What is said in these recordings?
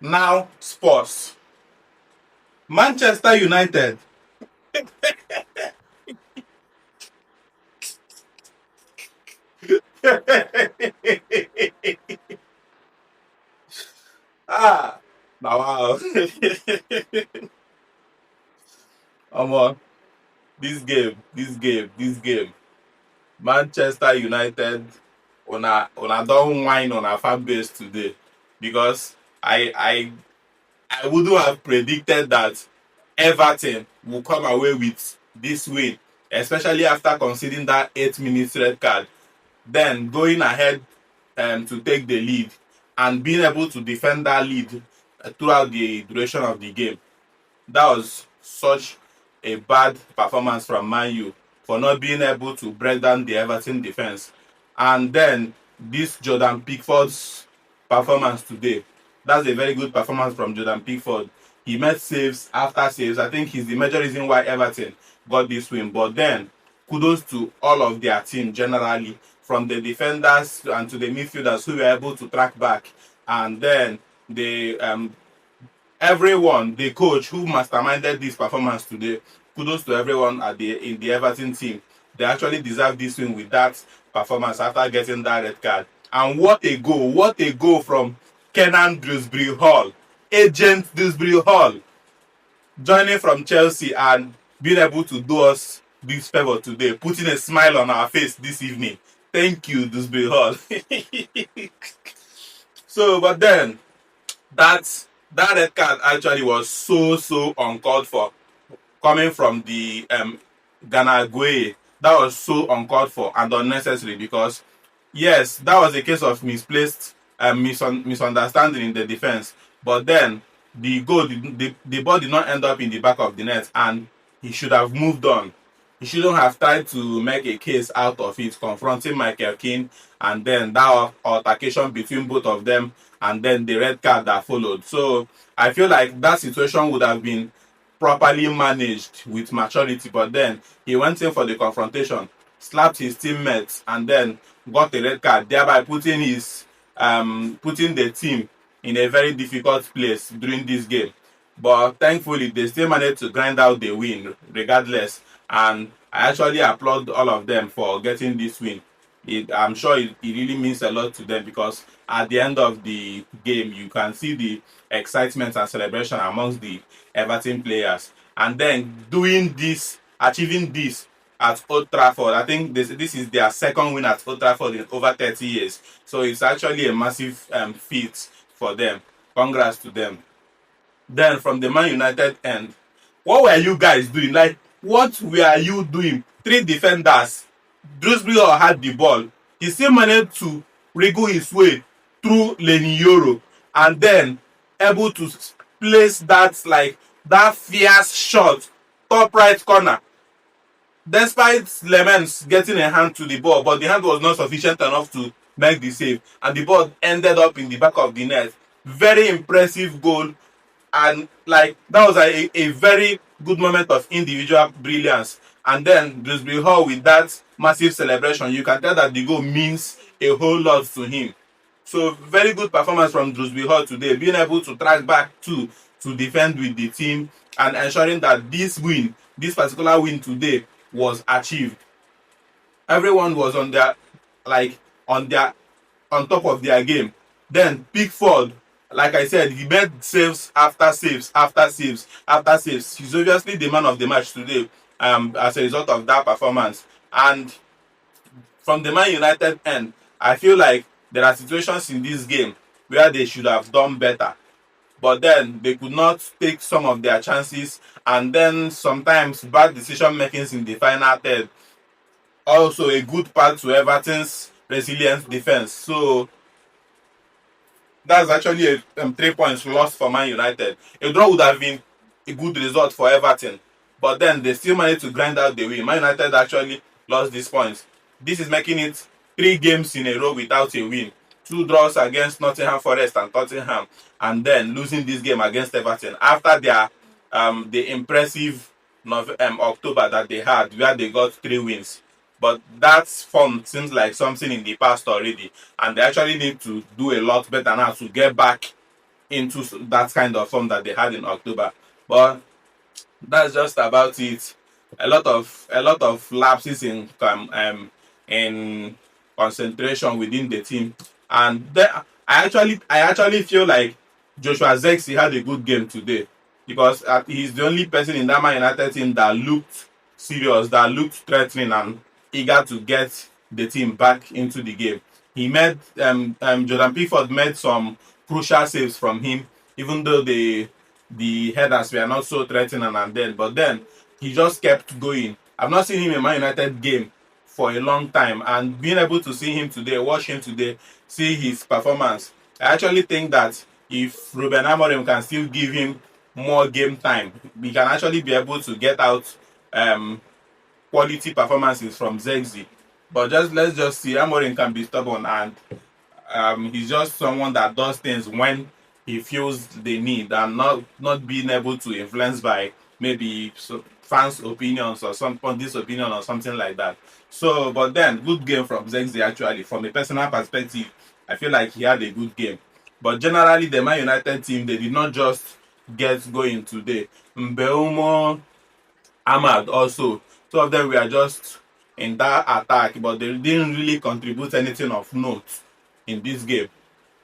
Now, sports. Manchester United. Ah, now wow. Omo, this game. Manchester United, una don whine on our fan base today because I wouldn't have predicted that Everton will come away with this win, especially after conceding that 8 minutes red card. Then going ahead to take the lead and being able to defend that lead throughout the duration of the game. That was such a bad performance from Man U for not being able to break down the Everton defense. And then this Jordan Pickford's performance today. That's a very good performance from Jordan Pickford. He made saves after saves. I think he's the major reason why Everton got this win. But then kudos to all of their team generally, from the defenders and to the midfielders who were able to track back. And then the everyone, the coach who masterminded this performance today, kudos to everyone in the Everton team. They actually deserve this win with that performance after getting that red card. And what a goal from Kenan Dewsbury Hall, Agent Dewsbury Hall, joining from Chelsea and being able to do us this favor today, putting a smile on our face this evening. Thank you, Dewsbury Hall. So, but then that that red card actually was so uncalled for, coming from the Ghana Gueye. That was so uncalled for and unnecessary because yes, that was a case of misplaced misunderstanding in the defense. But then the ball did not end up in the back of the net, and he should have moved on. He shouldn't have tried to make a case out of it, confronting Michael Keane, and then that altercation between both of them, and then the red card that followed. So I feel like that situation would have been properly managed with maturity, but then he went in for the confrontation, slapped his teammates, and then got a red card, thereby putting the team in a very difficult place during this game. But thankfully, they still managed to grind out the win regardless. And I actually applaud all of them for getting this win. I'm sure it really means a lot to them because at the end of the game, you can see the excitement and celebration amongst the Everton players. And then doing this, achieving this at Old Trafford. I think this is their second win at Old Trafford in over 30 years. So it's actually a massive feat for them. Congrats to them. Then from the Man United end, what were you guys doing? Like, what were you doing? Three defenders. Dewsbury had the ball. He still managed to wriggle his way through Lenny Yoro and then able to place that fierce shot top right corner. Despite Lemens getting a hand to the ball, but the hand was not sufficient enough to make the save, and the ball ended up in the back of the net. Very impressive goal, and like that was a very good moment of individual brilliance. And then Dewsbury Hall with that massive celebration, you can tell that the goal means a whole lot to him. So very good performance from Dewsbury Hall today, being able to track back to defend with the team and ensuring that this particular win today was achieved. Everyone was like on their on top of their game. Then Pickford, like I said, he made saves after saves after saves after saves. He's obviously the man of the match today, as a result of that performance. And from the Man United end, I feel like there are situations in this game where they should have done better, but then they could not take some of their chances, and then sometimes bad decision makings in the final third. Also a good part to Everton's resilient defense. So that's actually a 3 points lost for Man United. A draw would have been a good result for Everton, but then they still managed to grind out the win. Man United actually lost these points. This is making it 3 games in a row without a win. 2 draws against Nottingham Forest and Tottenham, and then losing this game against Everton after their the impressive October that they had, where they got 3 wins. But that form seems like something in the past already, and they actually need to do a lot better now to get back into that kind of form that they had in October. But that's just about it. A lot of lapses in concentration within the team, and I actually feel like Joshua Zexi had a good game today, because he's the only person in that Man United team that looked serious, that looked threatening and eager to get the team back into the game. He made Jordan Pickford made some crucial saves from him, even though the headers were not so threatening and then, but then he just kept going. I've not seen him in Man United game for a long time, and being able to see him today, watch him today, see his performance, I actually think that if Ruben Amorim can still give him more game time, we can actually be able to get out um, quality performances from Zegzi. But let's just see. Amorim can be stubborn, and he's just someone that does things when he feels the need, and not being able to influence by maybe fans' opinions or some this opinion or something like that. So, but then good game from Zexi actually. From a personal perspective, I feel like he had a good game. But generally, the Man United team, they did not just get going today. Mbeumo, Ahmad also, two of them were just in that attack, but they didn't really contribute anything of note in this game.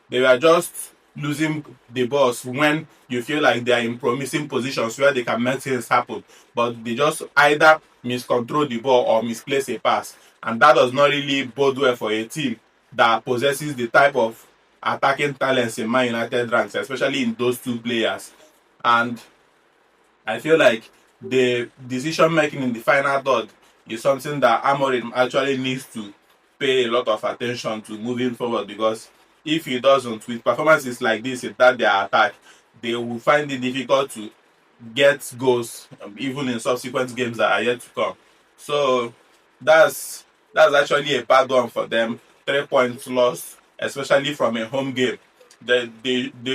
They were just losing the balls when you feel like they are in promising positions where they can make things happen, but they just either miscontrol the ball or misplace a pass, and that does not really bode well for a team that possesses the type of attacking talents in Man United ranks, especially in those two players. And I feel like the decision making in the final third is something that Amorim actually needs to pay a lot of attention to moving forward, because if he doesn't, with performances like this in that their attack, they will find it difficult to get goals, even in subsequent games that are yet to come. So that's that's actually a bad one for them. 3 points lost, especially from a home game. They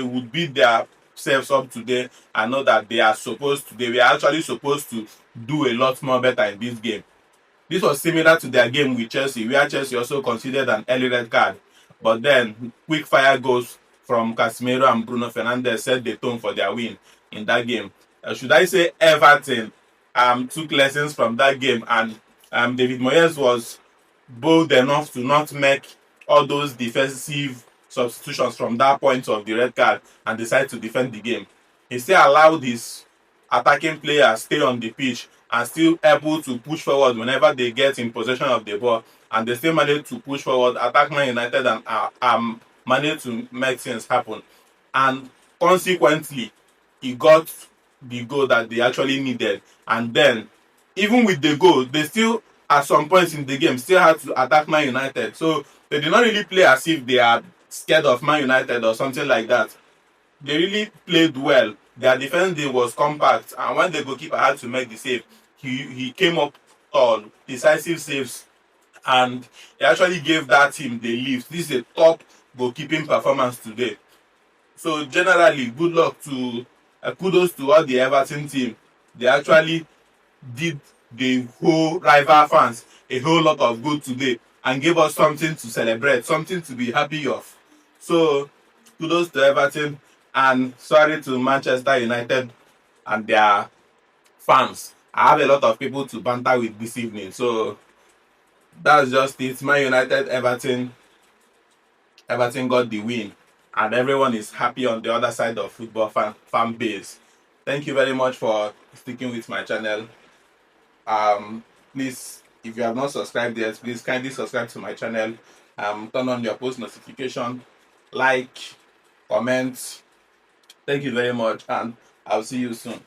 would beat their selves up today and know that they were actually supposed to do a lot more better in this game. This was similar to their game with Chelsea, where Chelsea also considered an early red card. But then, quick fire goals from Casemiro and Bruno Fernandes set the tone for their win in that game. Should I say Everton took lessons from that game, and David Moyes was bold enough to not make all those defensive substitutions from that point of the red card and decide to defend the game. He still allowed his attacking players stay on the pitch and still able to push forward whenever they get in possession of the ball, and they still manage to push forward, attack Man United, and manage to make things happen. And consequently, he got the goal that they actually needed. And then, even with the goal, they still, at some points in the game, still had to attack Man United. So they did not really play as if they are scared of Man United or something like that. They really played well. Their defending was compact, and when the goalkeeper had to make the save, he came up tall, decisive saves, and he actually gave that team the lift. This is a top goalkeeping performance today. So generally, good luck to kudos to all the Everton team. They actually did the whole rival fans a whole lot of good today and gave us something to celebrate, something to be happy of. So kudos to Everton, and sorry to Manchester United and their fans. I have a lot of people to banter with this evening, so that's just it. Man United, Everton got the win, and everyone is happy on the other side of football fan base. Thank you very much for sticking with my channel. Please, if you have not subscribed yet, please kindly subscribe to my channel. Turn on your post notification, like, comment. Thank you very much, and I'll see you soon.